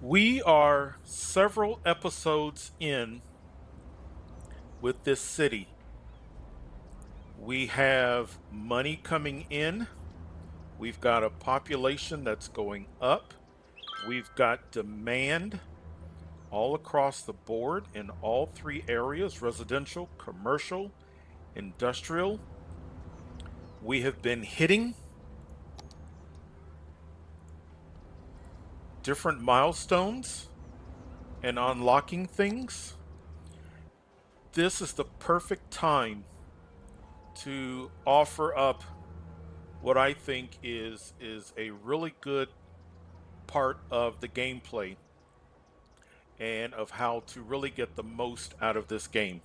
We are several episodes in with this city. We have money coming in. We've got a population that's going up. We've got demand all across the board in all three areas: residential, commercial, industrial. We have been hitting different milestones and unlocking things. This is the perfect time to offer up what I think is a really good part of the gameplay and of how to really get the most out of this game.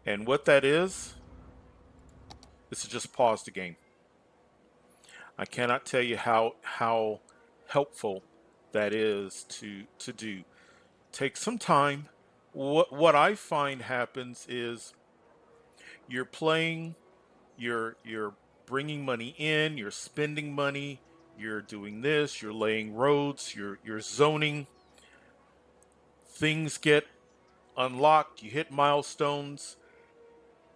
And what that is to just pause the game. I cannot tell you how helpful that is to do. Take some time. What I find happens is you're playing, you're bringing money in, you're spending money, you're doing this, you're laying roads, you're zoning. Things get unlocked, you hit milestones,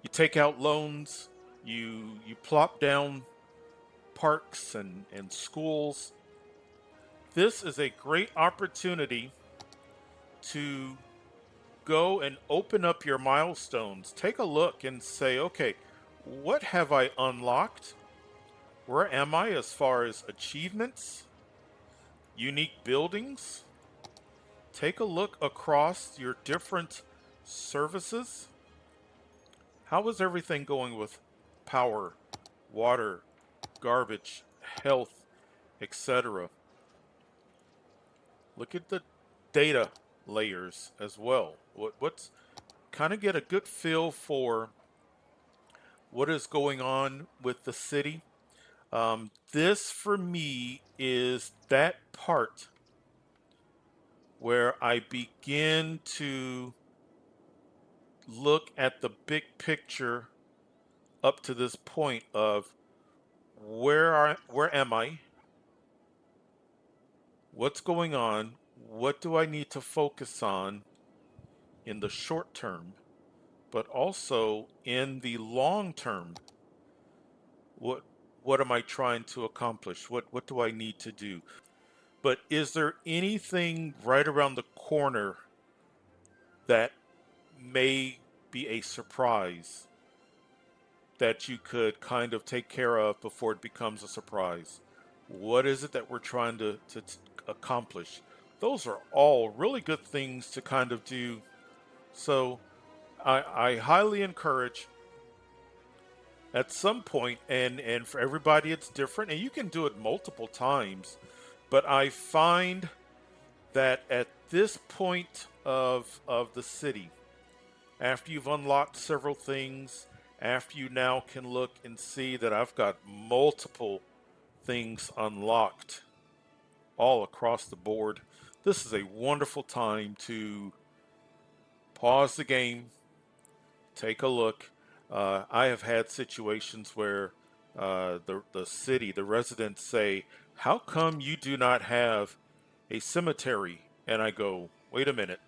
you take out loans, you plop down parks and schools. This is a great opportunity to go and open up your milestones. Take a look and say, okay, what have I unlocked? Where am I as far as achievements, unique buildings? Take a look across your different services. How is everything going with power, water, garbage, health, etc.? Look at the data layers as well. What's kind of get a good feel for what is going on with the city. This for me is that part where I begin to look at the big picture up to this point of where am I? What's going on? What do I need to focus on in the short term, but also in the long term? What what am I trying to accomplish? What do I need to do? But is there anything right around the corner that may be a surprise that you could kind of take care of before it becomes a surprise? What is it that we're trying to accomplish? Those are all really good things to kind of do. So I highly encourage at some point, and for everybody it's different, and you can do it multiple times. But I find that at this point of the city, after you've unlocked several things, after you now can look and see that I've got multiple things unlocked all across the board, this is a wonderful time to pause the game, take a look. I have had situations where the city, the residents say, "How come you do not have a cemetery?" And I go, "Wait a minute.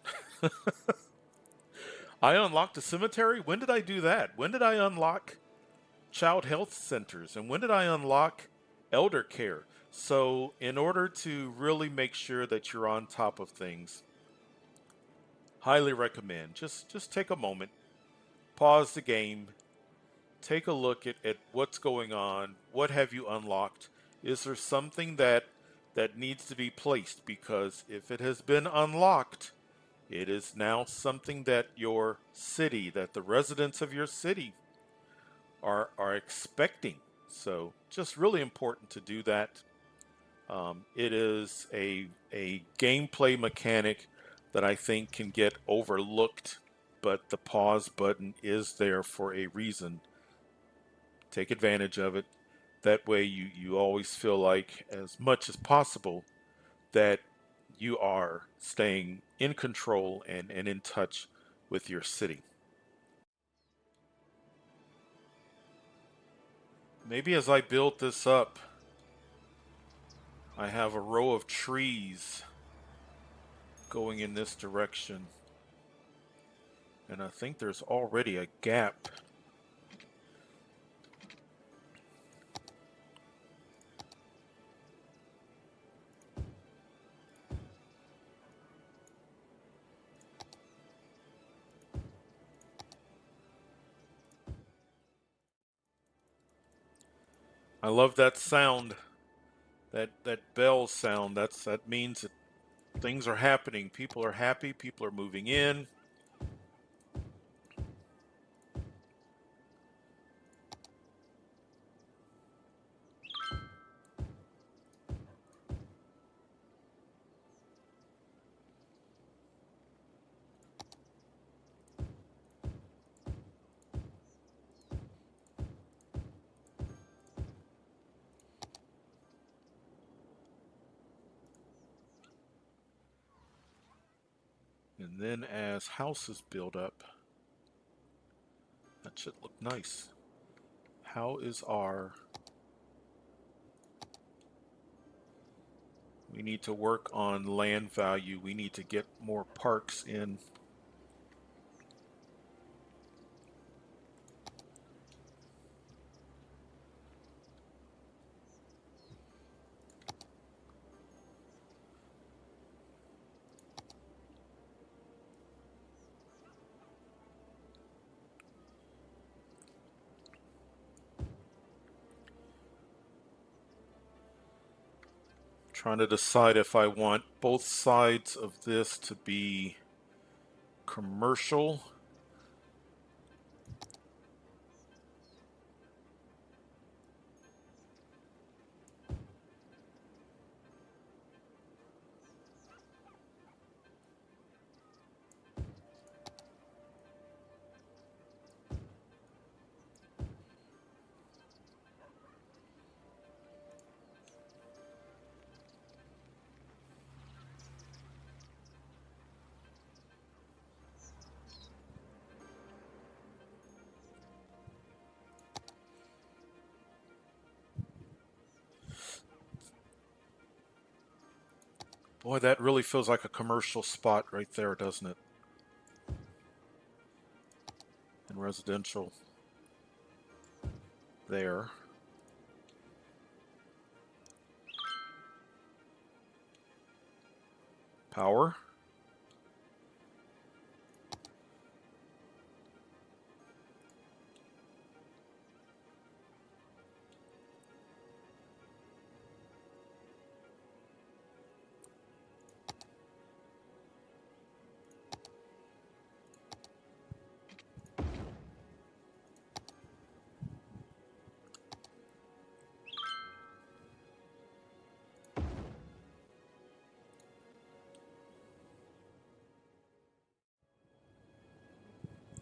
I unlocked a cemetery? When did I do that? When did I unlock child health centers? And when did I unlock elder care?" So, in order to really make sure that you're on top of things, highly recommend just take a moment, pause the game, take a look at what's going on. What have you unlocked? Is there something that needs to be placed? Because if it has been unlocked, it is now something that your city, that the residents of your city are expecting. So just really important to do that. It is a gameplay mechanic that I think can get overlooked, but the pause button is there for a reason. Take advantage of it. That way you always feel like, as much as possible, that you are staying in control and in touch with your city. Maybe as I build this up, I have a row of trees going in this direction. And I think there's already a gap. I love that sound. That bell sound. That means that things are happening. People are happy. People are moving in. And then as houses build up, that should look nice. How is our... We need to work on land value. We need to get more parks in. Trying to decide if I want both sides of this to be commercial. Boy, that really feels like a commercial spot right there, doesn't it? And residential there. Power.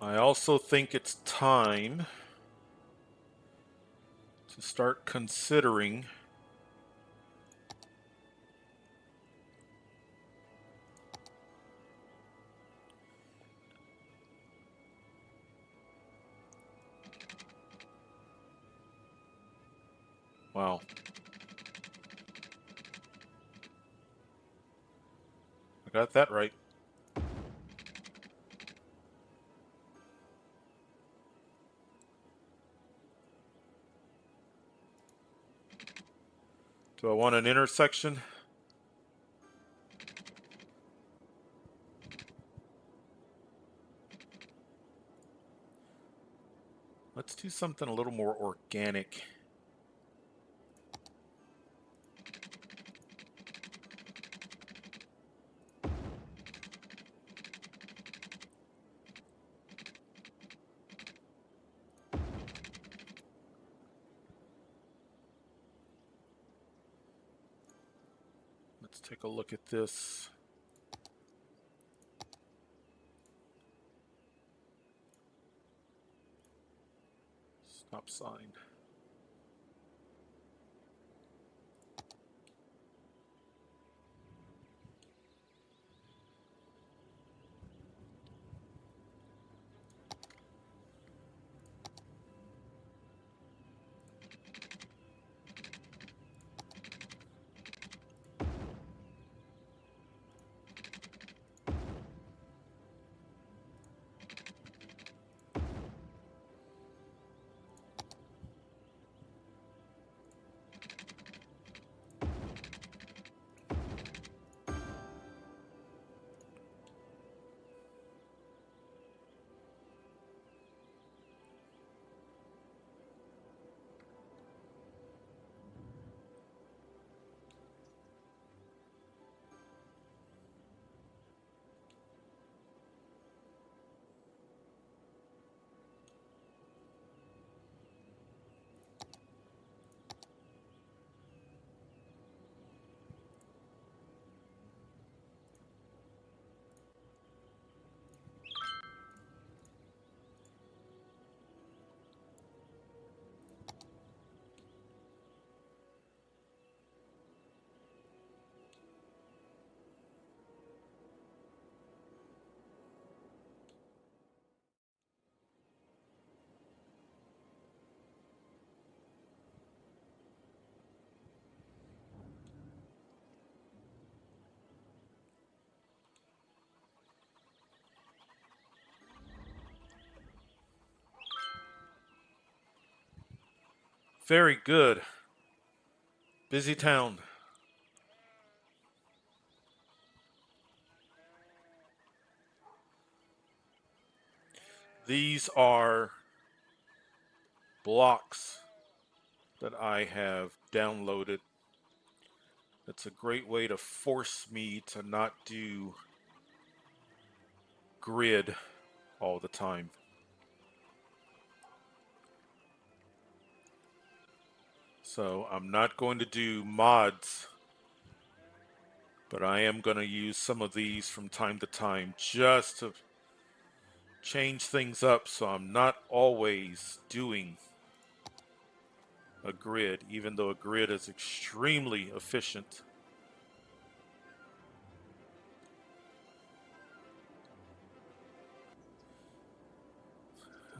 I also think it's time to start considering wow. I got that right. Do I want an intersection? Let's do something a little more organic. Let's take a look at this. Stop sign. Very good. Busy town. These are blocks that I have downloaded. It's a great way to force me to not do grid all the time. So I'm not going to do mods, but I am going to use some of these from time to time just to change things up so I'm not always doing a grid, even though a grid is extremely efficient.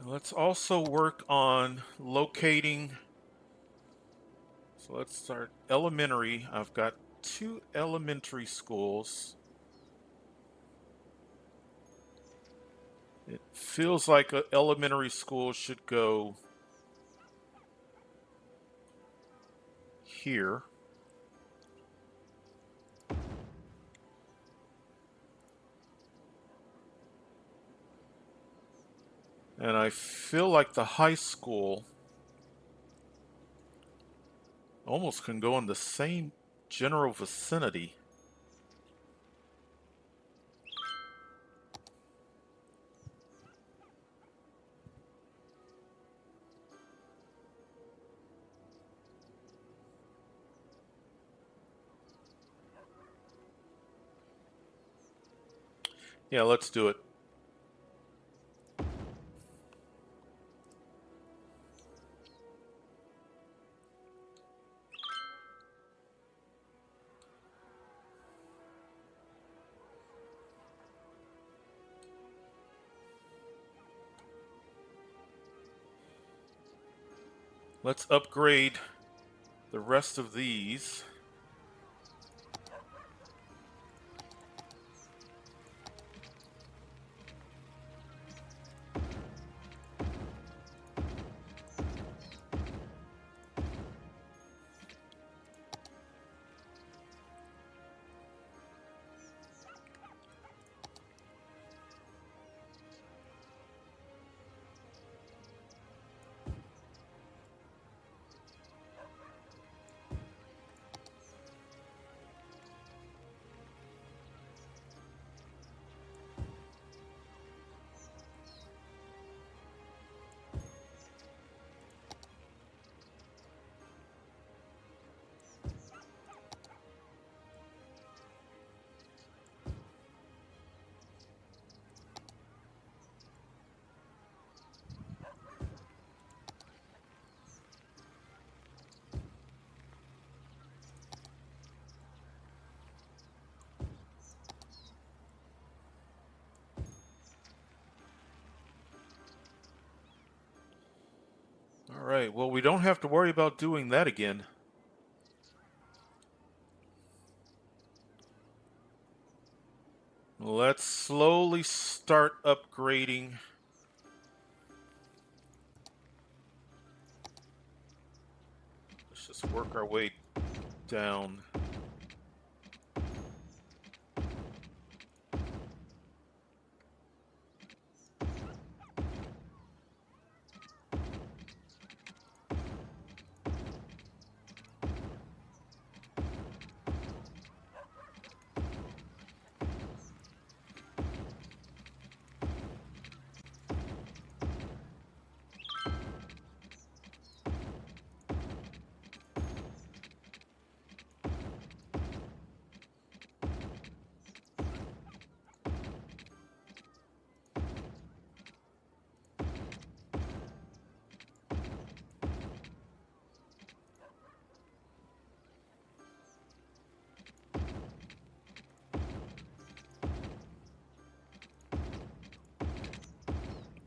Let's also work on locating. So let's start elementary. I've got 2 elementary schools. It feels like an elementary school should go here. And I feel like the high school almost can go in the same general vicinity. Yeah, let's do it. Let's upgrade the rest of these. All right, well, we don't have to worry about doing that again. Let's slowly start upgrading. Let's just work our way down.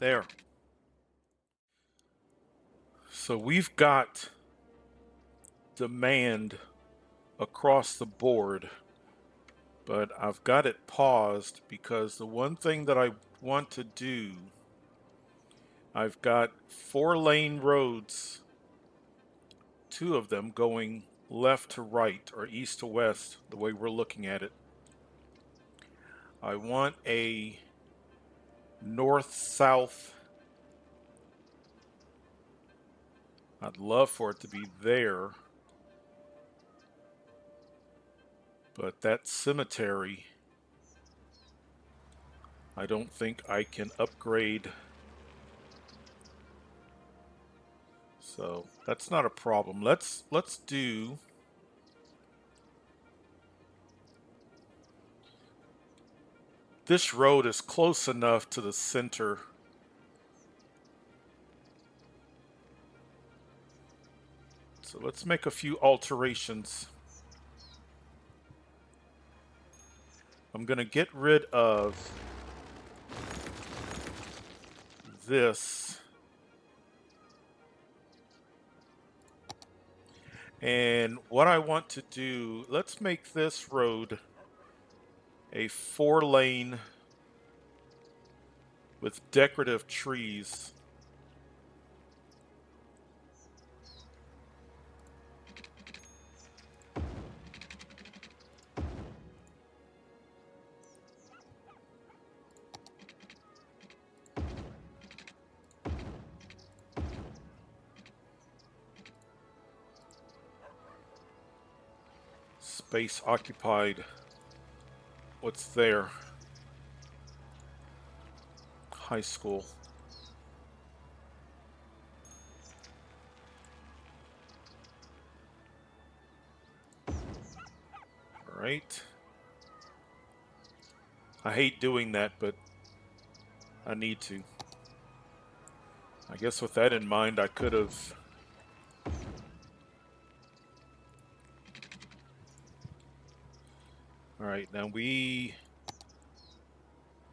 There. So we've got demand across the board, but I've got it paused because the one thing that I want to do, I've got 4-lane roads two of them going left to right or east to west, the way we're looking at it. I want a north-south. I'd love for it to be there, but that cemetery, I don't think I can upgrade. So that's not a problem. Let's do this. Road is close enough to the center. So let's make a few alterations. I'm going to get rid of this. And what I want to do, let's make this road a 4-lane with decorative trees. Space occupied. What's there? High school. All right. I hate doing that, but I need to. I guess with that in mind, I could have. All right, now we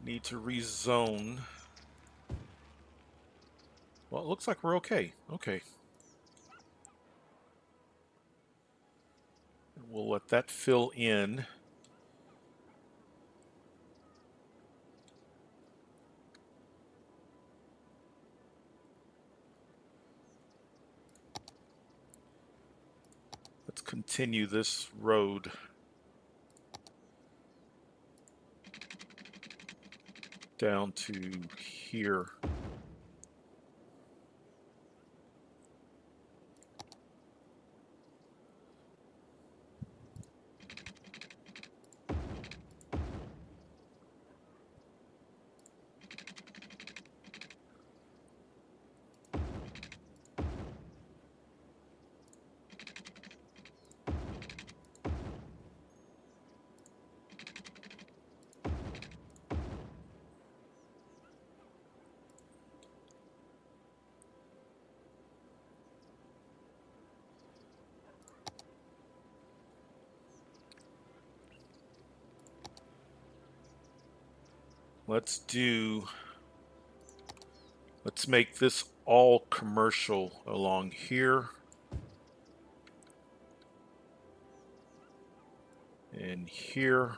need to rezone. Well, it looks like we're okay. Okay. We'll let that fill in. Let's continue this road. Down to here. Let's make this all commercial along here. And here.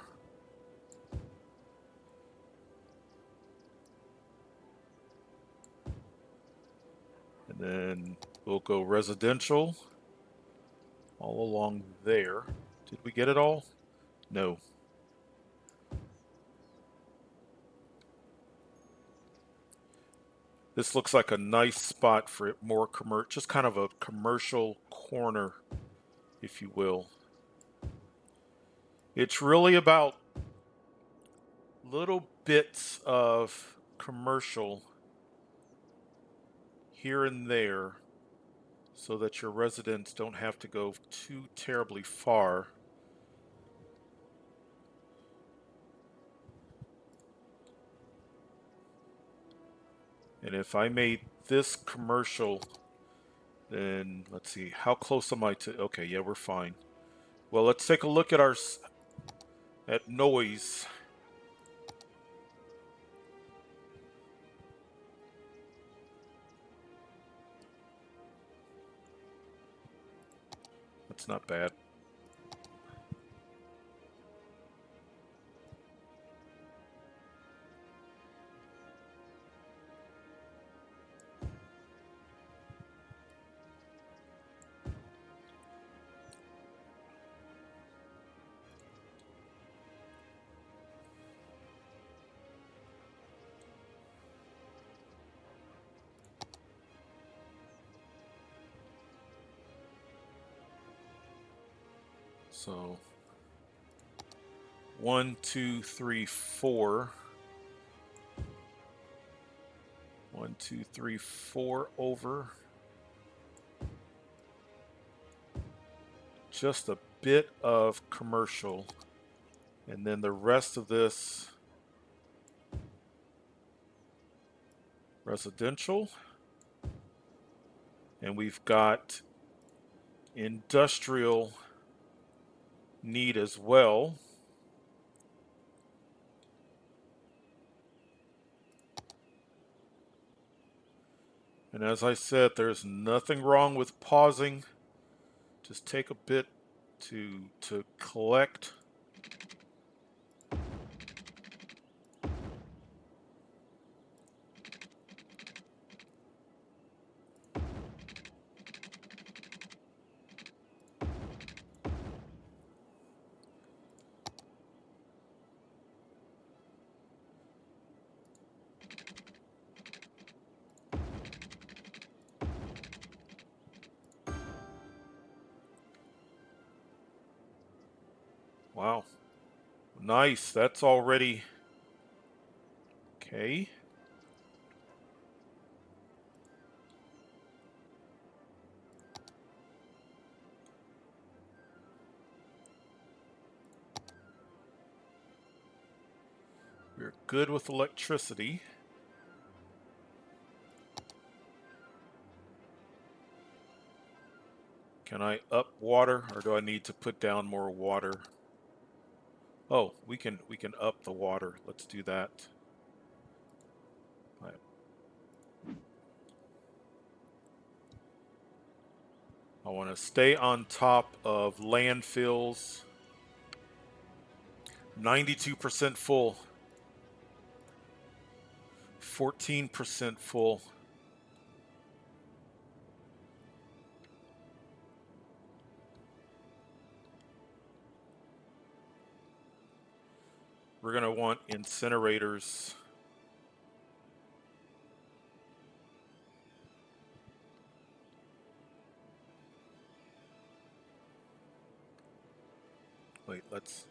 And then we'll go residential all along there. Did we get it all? No. This looks like a nice spot for it, more commercial, just kind of a commercial corner, if you will. It's really about little bits of commercial here and there so that your residents don't have to go too terribly far. And if I made this commercial, then let's see, how close am I to? Okay, yeah, we're fine. Well, let's take a look at at noise. That's not bad. So 1, 2, 3, 4. 1, 2, 3, 4 over. Just a bit of commercial. And then the rest of this residential. And we've got industrial need as well. And as I said, there's nothing wrong with pausing. Just take a bit to collect. Wow. Nice. That's already okay. We're good with electricity. Can I up water, or do I need to put down more water? Oh, we can up the water. Let's do that. I want to stay on top of landfills. 92% full. 14% full. We're going to want incinerators. Wait, let's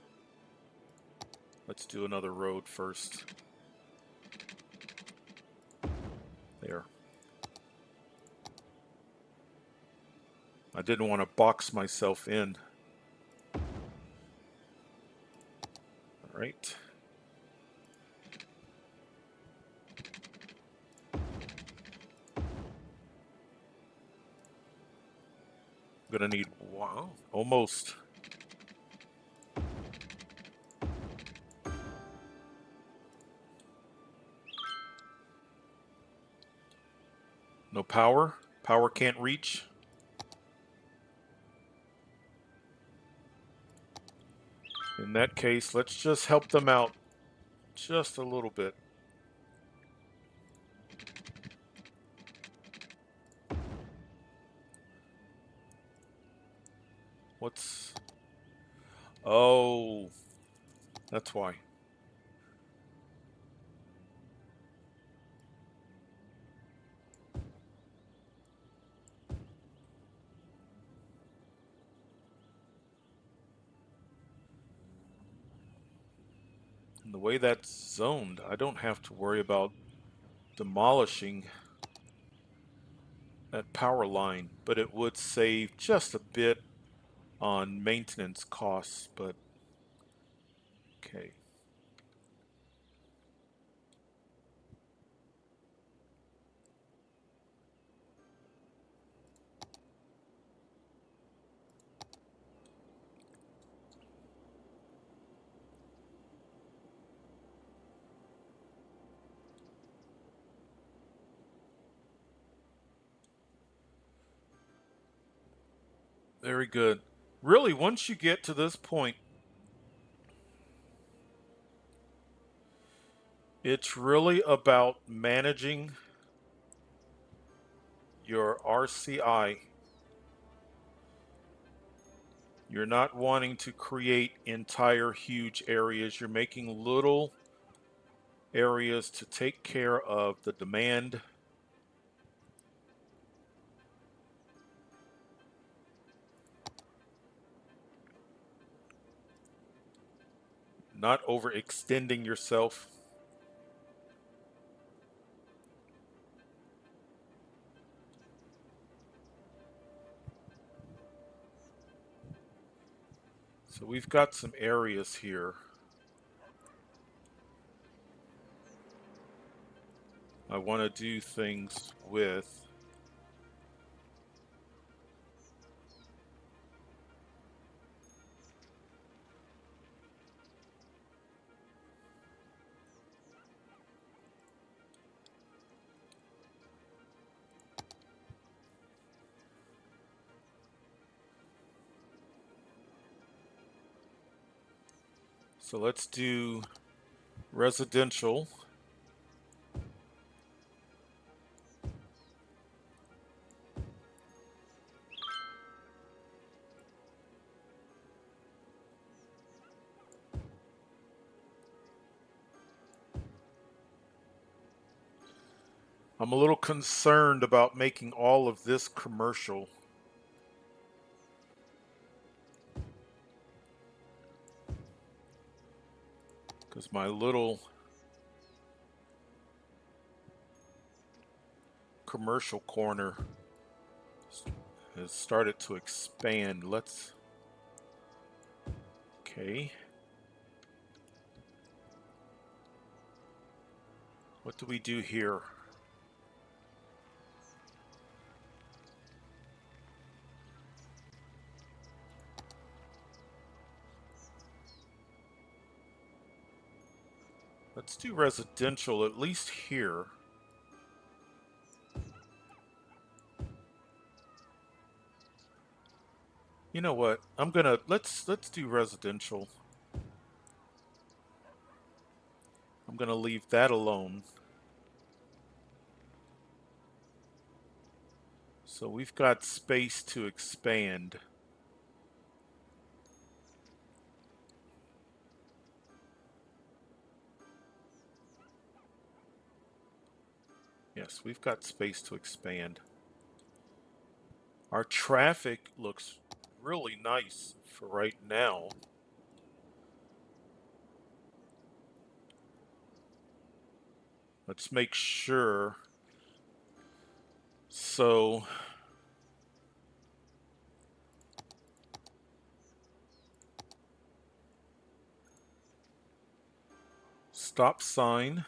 do another road first. There. I didn't want to box myself in. All right. I'm gonna need, wow, almost. No power. Power can't reach. In that case, let's just help them out just a little bit. What's... Oh, that's why. And the way that's zoned, I don't have to worry about demolishing that power line, but it would save just a bit on maintenance costs, but okay. Very good. Really, once you get to this point, it's really about managing your RCI. You're not wanting to create entire huge areas. You're making little areas to take care of the demand. not overextending yourself. So we've got some areas here I want to do things with. So let's do residential. I'm a little concerned about making all of this commercial. Because my little commercial corner has started to expand. Let's, okay. What do we do here? Let's do residential, at least here. You know what? Let's do residential. I'm gonna leave that alone. So we've got space to expand. Yes, we've got space to expand. Our traffic looks really nice for right now. Let's make sure. So stop sign.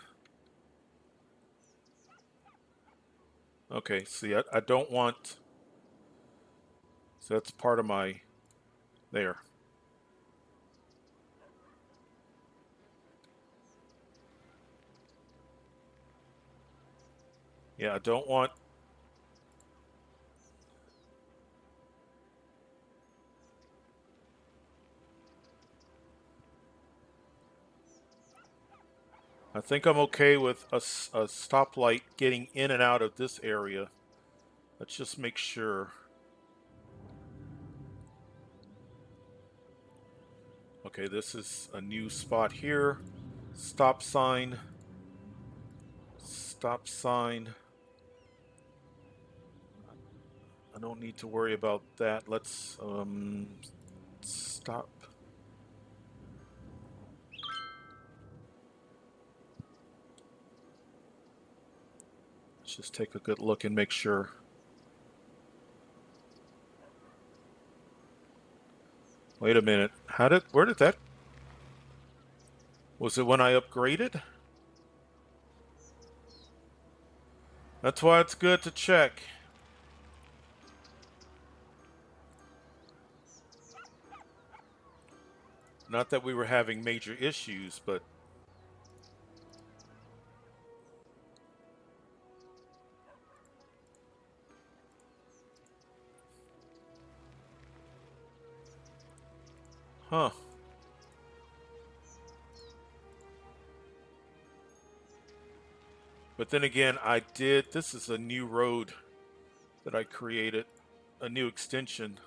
Okay, see, I don't want, so that's part of my, there. Yeah, I don't want, I think I'm okay with a stoplight getting in and out of this area. Let's just make sure. Okay, this is a new spot here. Stop sign. Stop sign. I don't need to worry about that. Let's stop. Let's just take a good look and make sure. Wait a minute. Where did that, was it when I upgraded? That's why it's good to check. Not that we were having major issues, but huh. But then again, this is a new road that I created, a new extension.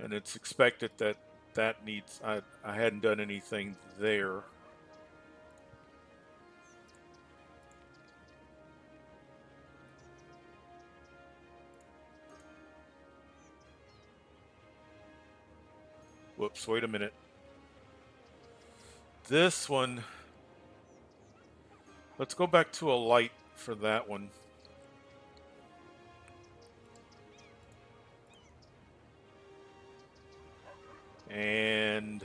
And it's expected that that needs, I hadn't done anything there. Whoops, wait a minute. this one, let's go back to a light for that one. And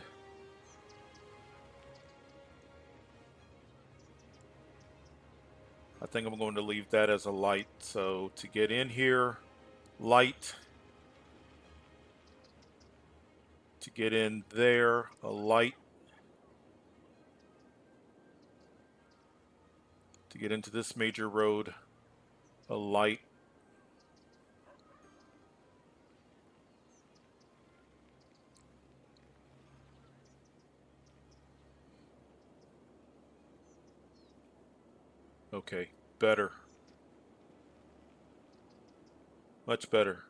I think I'm going to leave that as a light. So to get in here, light. To get in there, a light. To get into this major road, a light. Okay, better. Much better.